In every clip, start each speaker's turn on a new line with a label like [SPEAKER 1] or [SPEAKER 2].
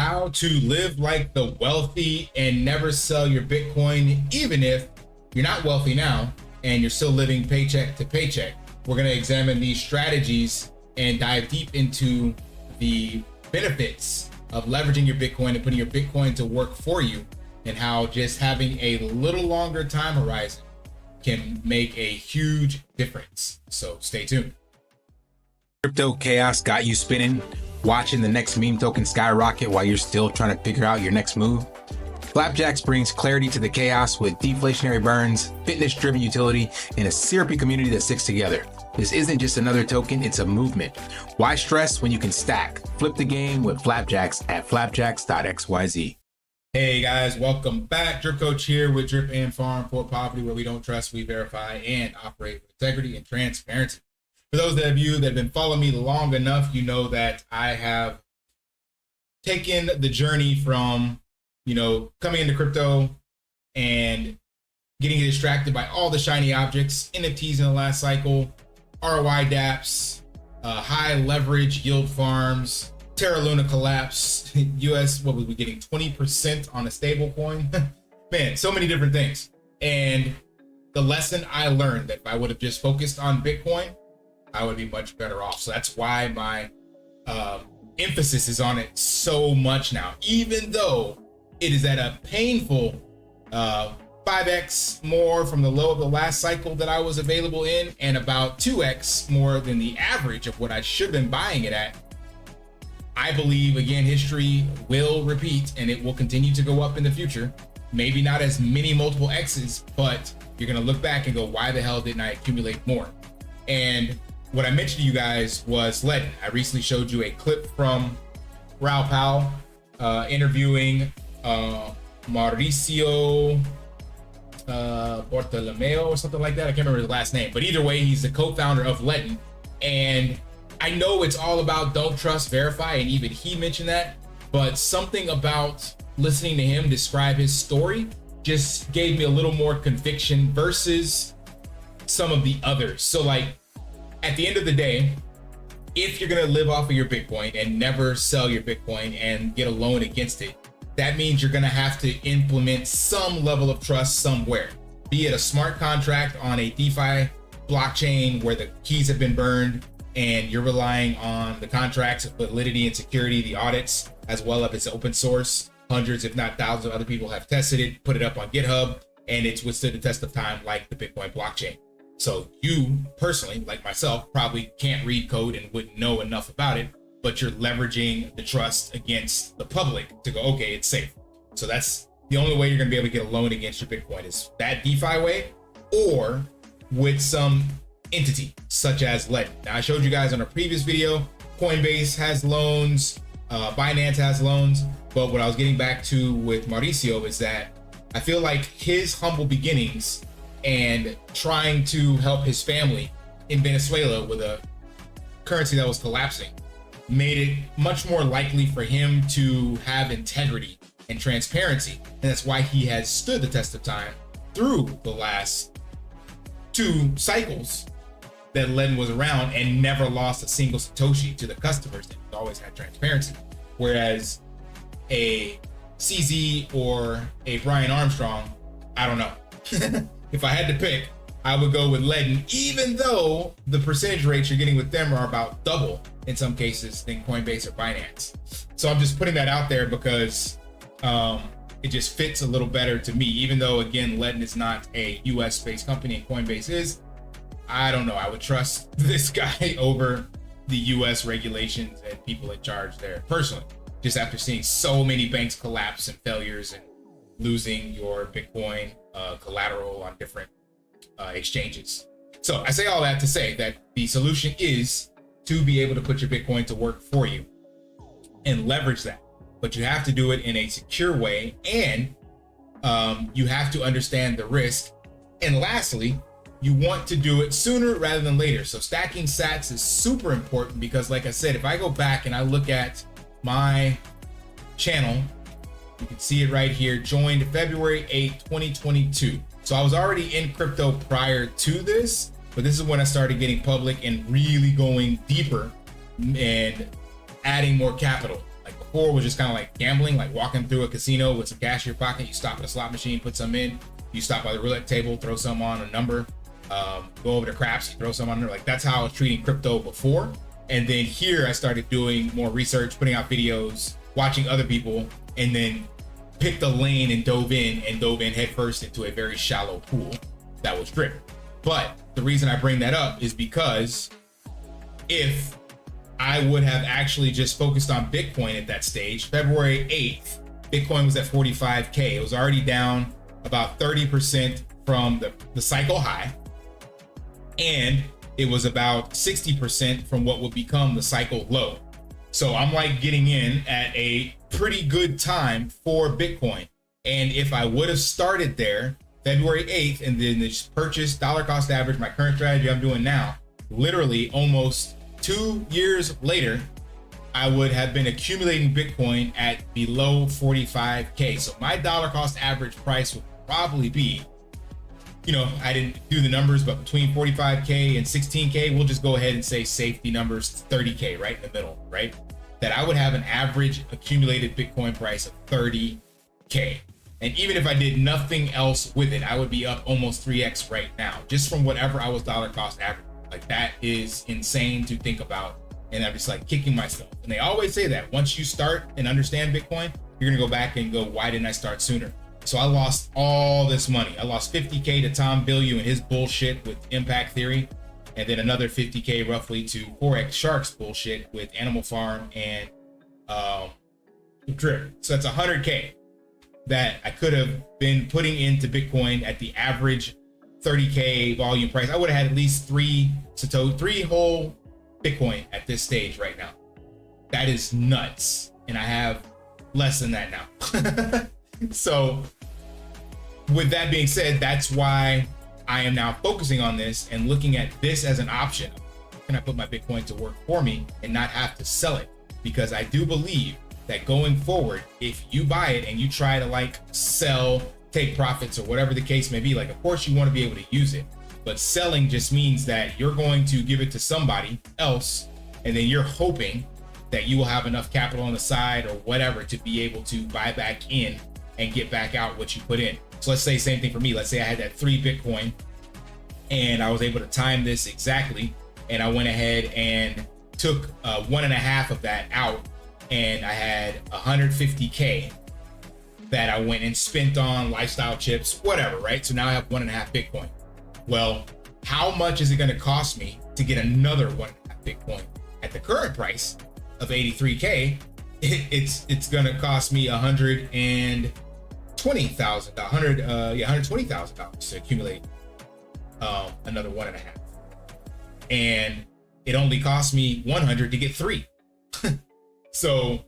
[SPEAKER 1] how to live like the wealthy and never sell your Bitcoin, even if you're not wealthy now and you're still living paycheck to paycheck. We're going to examine these strategies and dive deep into the benefits of leveraging your Bitcoin and putting your Bitcoin to work for you, and how just having a little longer time horizon can make a huge difference. So stay tuned.
[SPEAKER 2] Crypto chaos got you spinning, watching the next meme token skyrocket while you're still trying to figure out your next move? Flapjacks brings clarity to the chaos with deflationary burns, fitness-driven utility, and a syrupy community that sticks together. This isn't just another token, it's a movement. Why stress when you can stack? Flip the game with Flapjacks at flapjacks.xyz.
[SPEAKER 1] Hey guys, welcome back. Drip Coach here with Drip and Farm for Poverty, where we don't trust, we verify, and operate with integrity and transparency. For those of you that have been following me long enough, you know that I have taken the journey from, coming into crypto and getting distracted by all the shiny objects, NFTs in the last cycle, ROI dApps, high leverage yield farms, Terra Luna collapse, US, what was we getting, 20% on a stable coin? Man, so many different things. And the lesson I learned that if I would have just focused on Bitcoin, I would be much better off. So that's why my emphasis is on it so much now, even though it is at a painful 5x more from the low of the last cycle that I was available in, and about 2x more than the average of what I should have been buying it at. I believe, again, history will repeat and it will continue to go up in the future. Maybe not as many multiple X's, but you're going to look back and go, why the hell didn't I accumulate more? And what I mentioned to you guys was LATAM. I recently showed you a clip from Raoul Pal interviewing Mauricio Bartolomeo or something like that. I can't remember his last name, but either way, he's the co-founder of LATAM. And I know it's all about don't trust, verify, and even he mentioned that, but something about listening to him describe his story just gave me a little more conviction versus some of the others. So like, at the end of the day, if you're gonna live off of your Bitcoin and never sell your Bitcoin and get a loan against it, that means you're gonna have to implement some level of trust somewhere, be it a smart contract on a DeFi blockchain where the keys have been burned and you're relying on the contract's validity and security, the audits, as well as it's open source. Hundreds, if not thousands of other people have tested it, put it up on GitHub, and it's withstood the test of time like the Bitcoin blockchain. So you personally, like myself, probably can't read code and wouldn't know enough about it, but you're leveraging the trust against the public to go, okay, it's safe. So that's the only way you're gonna be able to get a loan against your Bitcoin, is that DeFi way or with some entity such as LATAM. Now, I showed you guys on a previous video, Coinbase has loans, Binance has loans, but what I was getting back to with Mauricio is that I feel like his humble beginnings and trying to help his family in Venezuela with a currency that was collapsing made it much more likely for him to have integrity and transparency. And that's why he has stood the test of time through the last 2 cycles that LATAM was around and never lost a single Satoshi to the customers. It always had transparency. Whereas a CZ or a Brian Armstrong, I don't know. If I had to pick, I would go with LATAM, even though the percentage rates you're getting with them are about double in some cases than Coinbase or Binance. So I'm just putting that out there because it just fits a little better to me, even though, again, LATAM is not a US-based company and Coinbase is. I don't know. I would trust this guy over the US regulations and people in charge there personally, just after seeing so many banks collapse and failures and losing your Bitcoin collateral on different exchanges. So I say all that to say that the solution is to be able to put your Bitcoin to work for you and leverage that. But you have to do it in a secure way, and you have to understand the risk. And lastly, you want to do it sooner rather than later. So stacking sats is super important because, like I said, if I go back and I look at my channel, you can see it right here, joined February 8, 2022. So I was already in crypto prior to this, but this is when I started getting public and really going deeper and adding more capital. Like before was just kind of like gambling, like walking through a casino with some cash in your pocket. You stop at a slot machine, put some in. You stop by the roulette table, throw some on a number. Go over to craps, you throw some on there. Like that's how I was treating crypto before. And then here I started doing more research, putting out videos, watching other people, and then picked a lane and dove in headfirst into a very shallow pool that was dripping. But the reason I bring that up is because if I would have actually just focused on Bitcoin at that stage, February 8th, Bitcoin was at 45K. It was already down about 30% from the cycle high. And it was about 60% from what would become the cycle low. So I'm like getting in at a pretty good time for Bitcoin. And if I would have started there February 8th and then just purchased dollar cost average, my current strategy I'm doing now, literally almost 2 years later, I would have been accumulating Bitcoin at below 45K. So my dollar cost average price would probably be, you know, I didn't do the numbers, but between 45K and 16K, we'll just go ahead and say safety numbers, 30K, right in the middle, right? That I would have an average accumulated Bitcoin price of 30K. And even if I did nothing else with it, I would be up almost 3x right now, just from whatever I was dollar cost average. Like that is insane to think about. And I'm just like kicking myself. And they always say that once you start and understand Bitcoin, you're gonna go back and go, why didn't I start sooner? So I lost all this money. I lost 50K to Tom Bilyeu and his bullshit with impact theory. And then another 50K roughly to Forex Sharks bullshit with Animal Farm and Drip. So that's 100K that I could have been putting into Bitcoin at the average 30K volume price. I would have had at least three whole Bitcoin at this stage right now. That is nuts. And I have less than that now. So with that being said, that's why I am now focusing on this and looking at this as an option. Can I put my Bitcoin to work for me and not have to sell it? Because I do believe that going forward, if you buy it and you try to like sell, take profits or whatever the case may be, like of course you want to be able to use it, but selling just means that you're going to give it to somebody else and then you're hoping that you will have enough capital on the side or whatever to be able to buy back in and get back out what you put in. So let's say same thing for me. Let's say I had that 3 Bitcoin and I was able to time this exactly. And I went ahead and took 1.5 of that out and I had 150K that I went and spent on lifestyle chips, whatever, right? So now I have 1.5 Bitcoin. Well, how much is it going to cost me to get another 1.5 Bitcoin? At the current price of 83K, it's going to cost me $120,000 to accumulate another 1.5. And it only cost me 100 to get 3. So,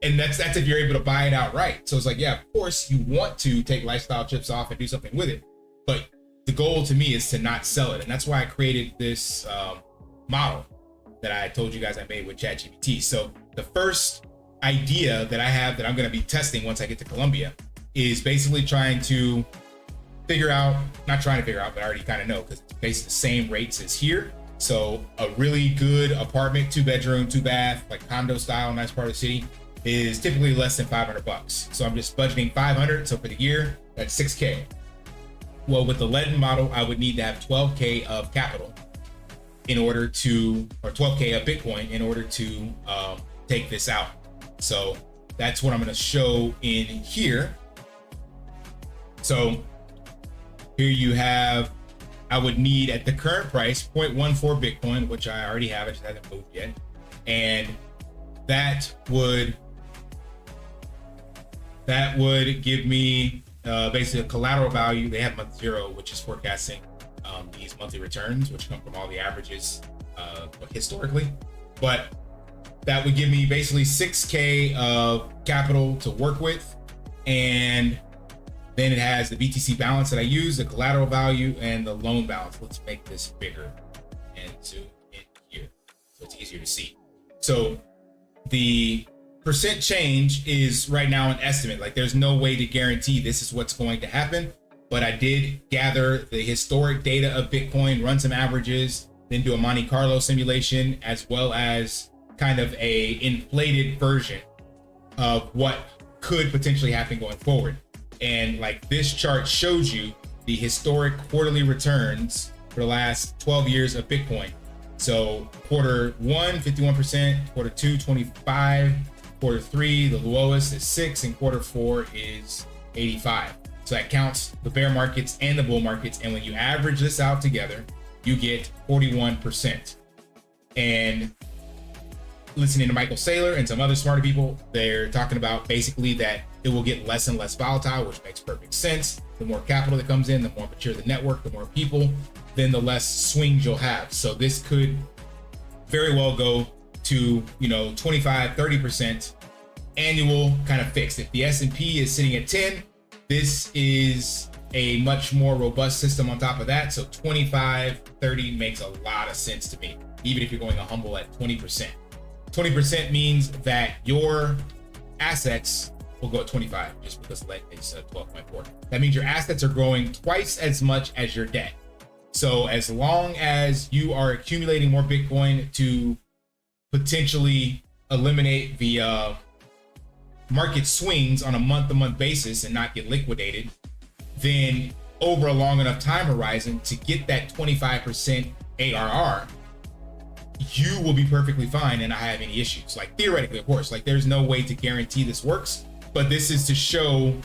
[SPEAKER 1] and that's if you're able to buy it outright. So it's like, yeah, of course you want to take lifestyle chips off and do something with it, but the goal to me is to not sell it. And that's why I created this model that I told you guys I made with ChatGPT. So the first idea that I have that I'm going to be testing once I get to Colombia is basically trying to figure out, not trying to figure out, but I already kind of know because it's basically the same rates as here. So a really good apartment, 2-bedroom, 2-bath, like condo style, nice part of the city is typically less than $500. So I'm just budgeting 500. So for the year, that's 6K. Well, with the LATAM model, I would need to have 12K of capital in order to, or 12K of Bitcoin in order to take this out. So that's what I'm going to show in here. So here you have, I would need at the current price 0.14 Bitcoin, which I already have, it just hasn't moved yet. And that would give me basically a collateral value. They have month 0, which is forecasting these monthly returns, which come from all the averages historically. But that would give me basically 6K of capital to work with. And then it has the BTC balance that I use, the collateral value, and the loan balance. Let's make this bigger and zoom in here so it's easier to see. So the percent change is right now an estimate. Like there's no way to guarantee this is what's going to happen. But I did gather the historic data of Bitcoin, run some averages, then do a Monte Carlo simulation, as well as kind of a inflated version of what could potentially happen going forward. And like this chart shows you the historic quarterly returns for the last 12 years of Bitcoin. So quarter one, 51%, quarter two, 25, quarter three, the lowest is 6, and quarter four is 85. So that counts the bear markets and the bull markets. And when you average this out together, you get 41%. And listening to Michael Saylor and some other smarter people, they're talking about basically that it will get less and less volatile, which makes perfect sense. The more capital that comes in, the more mature the network, the more people, then the less swings you'll have. So this could very well go to, 25, 30% annual kind of fixed. If the S&P is sitting at 10, this is a much more robust system on top of that. So 25, 30 makes a lot of sense to me, even if you're going a humble at 20%. 20% means that your assets will go at 25 just because LET is 12.4. That means your assets are growing twice as much as your debt. So as long as you are accumulating more Bitcoin to potentially eliminate the market swings on a month-to-month basis and not get liquidated, then over a long enough time horizon to get that 25% ARR, you will be perfectly fine and not have any issues. Like theoretically, of course, like there's no way to guarantee this works, but this is to show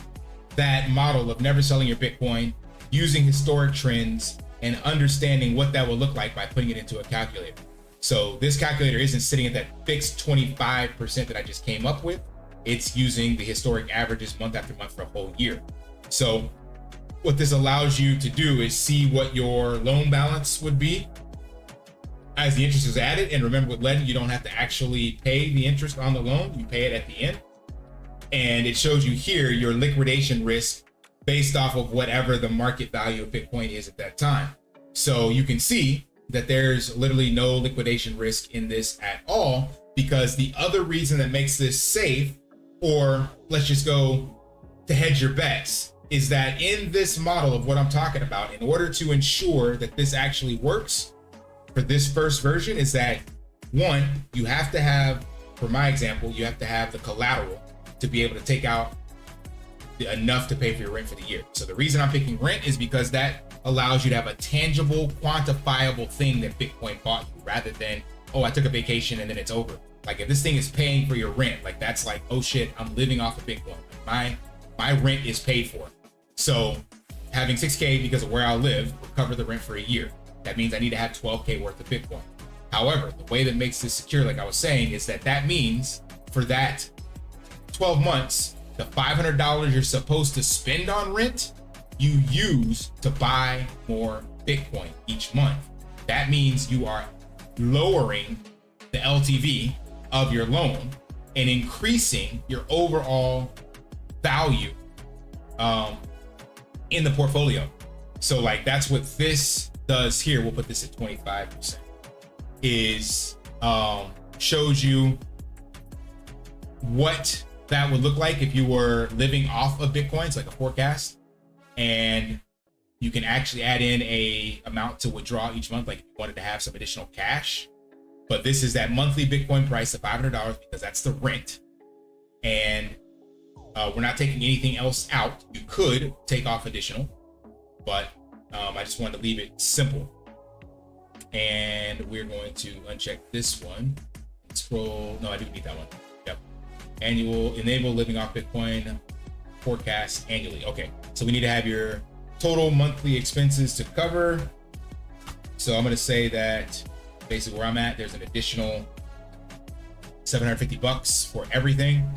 [SPEAKER 1] that model of never selling your Bitcoin, using historic trends, and understanding what that will look like by putting it into a calculator. So this calculator isn't sitting at that fixed 25% that I just came up with. It's using the historic averages month after month for a whole year. So what this allows you to do is see what your loan balance would be as the interest is added. And remember, with LET, you don't have to actually pay the interest on the loan. You pay it at the end. And it shows you here your liquidation risk based off of whatever the market value of Bitcoin is at that time. So you can see that there's literally no liquidation risk in this at all, because the other reason that makes this safe, or let's just go to hedge your bets, is that in this model of what I'm talking about, in order to ensure that this actually works for this first version, is that one, you have to have, for my example, you have to have the collateral to be able to take out enough to pay for your rent for the year. So the reason I'm picking rent is because that allows you to have a tangible, quantifiable thing that Bitcoin bought you, rather than, oh, I took a vacation and then it's over. Like if this thing is paying for your rent, like that's like, oh shit, I'm living off of Bitcoin. Like my rent is paid for. So having 6K because of where I live will cover the rent for a year. That means I need to have 12K worth of Bitcoin. However, the way that makes this secure, like I was saying, is that means for that 12 months, the $500 you're supposed to spend on rent, you use to buy more Bitcoin each month. That means you are lowering the LTV of your loan and increasing your overall value in the portfolio. So like that's what this does here. We'll put this at 25%. Is shows you what that would look like if you were living off of Bitcoin. It's like a forecast, and you can actually add in a amount to withdraw each month, like if you wanted to have some additional cash. But this is that monthly Bitcoin price of $500 because that's the rent, and we're not taking anything else out. You could take off additional, but I just wanted to leave it simple. And we're going to uncheck this one. Scroll. No, I do need that one. Yep. Annual, enable living off Bitcoin forecast annually. Okay, so we need to have your total monthly expenses to cover. So I'm going to say that basically where I'm at, there's an additional $750 for everything,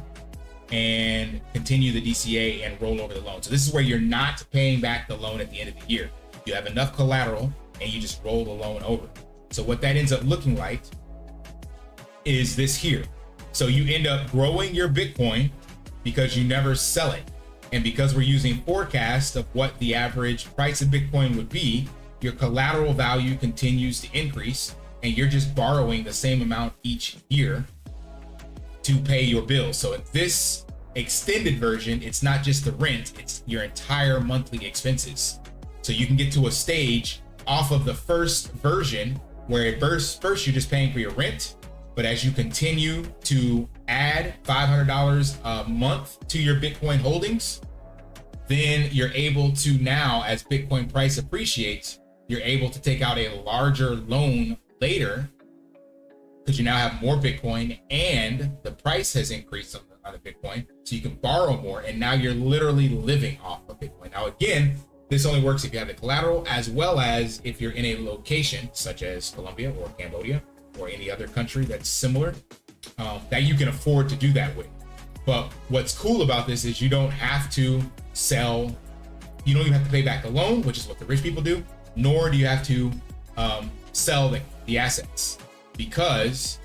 [SPEAKER 1] and continue the DCA and roll over the loan. So this is where you're not paying back the loan at the end of the year. You have enough collateral and you just roll the loan over. So what that ends up looking like is this here. So you end up growing your Bitcoin because you never sell it. And because we're using forecast of what the average price of Bitcoin would be, your collateral value continues to increase, and you're just borrowing the same amount each year to pay your bills. So in this extended version, it's not just the rent, it's your entire monthly expenses. So you can get to a stage off of the first version where at first you're just paying for your rent, but as you continue to add $500 a month to your Bitcoin holdings, then you're able to now, as Bitcoin price appreciates, you're able to take out a larger loan later because you now have more Bitcoin and the price has increased on the Bitcoin. So you can borrow more and now you're literally living off of Bitcoin. Now, again, this only works if you have the collateral, as well as if you're in a location such as Colombia or Cambodia or any other country that's similar, that you can afford to do that with. But what's cool about this is you don't have to sell, you don't even have to pay back the loan, which is what the rich people do, nor do you have to sell the assets, because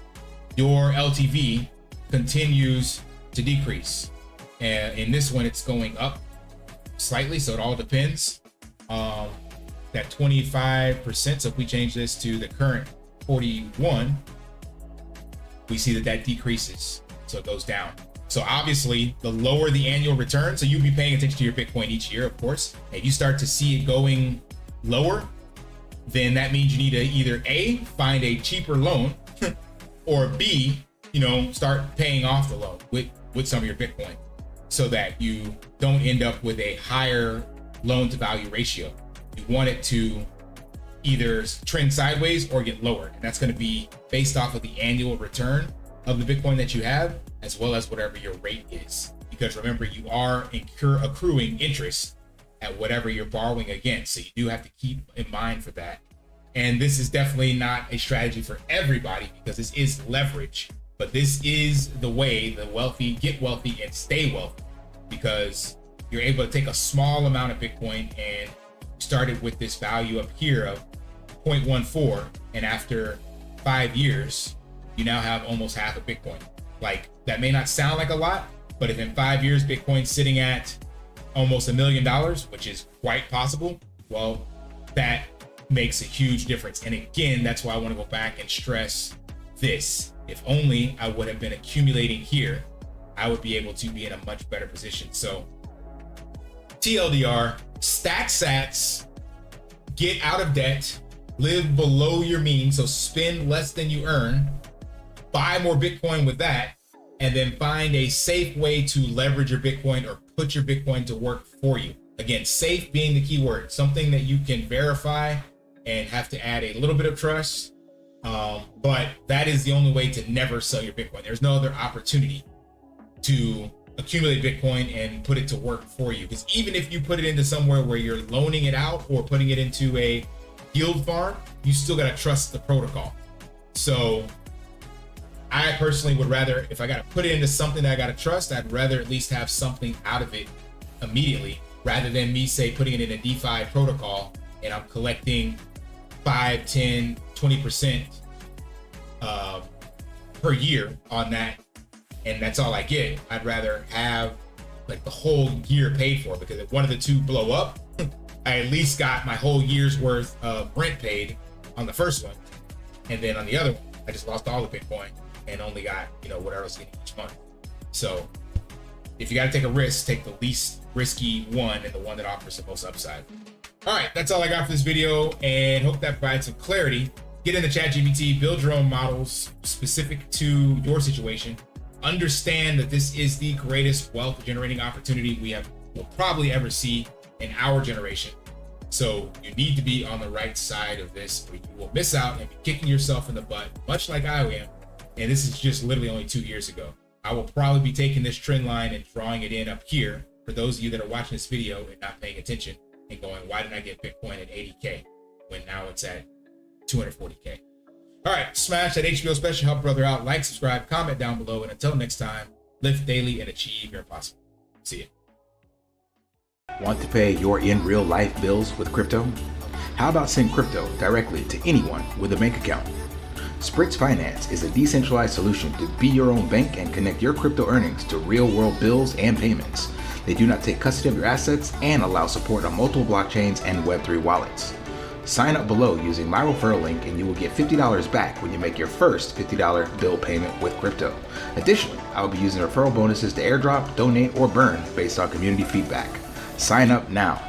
[SPEAKER 1] your LTV continues to decrease. And in this one, it's going up slightly, so it all depends. That 25%, so if we change this to the current 41, we see that decreases, so it goes down. So obviously, the lower the annual return, so you'll be paying attention to your Bitcoin each year, of course. If you start to see it going lower, then that means you need to either A, find a cheaper loan, or B, start paying off the loan with some of your Bitcoin, so that you don't end up with a higher loan to value ratio. You want it to either trend sideways or get lower. And that's going to be based off of the annual return of the Bitcoin that you have, as well as whatever your rate is. Because remember, you are accruing interest at whatever you're borrowing against. So you do have to keep in mind for that. And this is definitely not a strategy for everybody, because this is leverage. But this is the way the wealthy get wealthy and stay wealthy, because you're able to take a small amount of Bitcoin and started with this value up here of 0.14, and after 5 years you now have almost half a Bitcoin. Like, that may not sound like a lot, but if in 5 years Bitcoin's sitting at almost $1 million, which is quite possible, well, that makes a huge difference. And again, that's why I want to go back and stress this. If only I would have been accumulating here, I would be able to be in a much better position. So TLDR, stack sats, get out of debt, live below your means, so spend less than you earn, buy more Bitcoin with that, and then find a safe way to leverage your Bitcoin or put your Bitcoin to work for you. Again, safe being the key word, something that you can verify and have to add a little bit of trust. But that is the only way to never sell your Bitcoin. There's no other opportunity to accumulate Bitcoin and put it to work for you. Because even if you put it into somewhere where you're loaning it out or putting it into a yield farm, you still got to trust the protocol. So I personally would rather, if I got to put it into something that I got to trust, I'd rather at least have something out of it immediately, rather than me, say, putting it in a DeFi protocol and I'm collecting 5, 10, 20% per year on that, and that's all I get. I'd rather have like the whole year paid for, because if one of the two blow up, I at least got my whole year's worth of rent paid on the first one, and then on the other one, I just lost all the Bitcoin and only got, whatever I was getting each month. So if you got to take a risk, take the least risky one and the one that offers the most upside. All right, that's all I got for this video, and hope that provides some clarity. Get in the ChatGPT, build your own models specific to your situation. Understand that this is the greatest wealth generating opportunity will probably ever see in our generation. So you need to be on the right side of this, or you will miss out and be kicking yourself in the butt, much like I am. And this is just literally only 2 years ago. I will probably be taking this trend line and drawing it in up here for those of you that are watching this video and not paying attention and going, why didn't I get Bitcoin at 80K when now it's at 240K? All right, smash that HBO special, help a brother out, like, subscribe, comment down below, and until next time, live daily and achieve your impossible. See you.
[SPEAKER 2] Want to pay your in real life bills with crypto? How about send crypto directly to anyone with a bank account? Spritz Finance is a decentralized solution to be your own bank and connect your crypto earnings to real world bills and payments. They do not take custody of your assets and allow support on multiple blockchains and Web3 wallets. Sign up below using my referral link and you will get $50 back when you make your first $50 bill payment with crypto. Additionally, I will be using referral bonuses to airdrop, donate, or burn based on community feedback. Sign up now.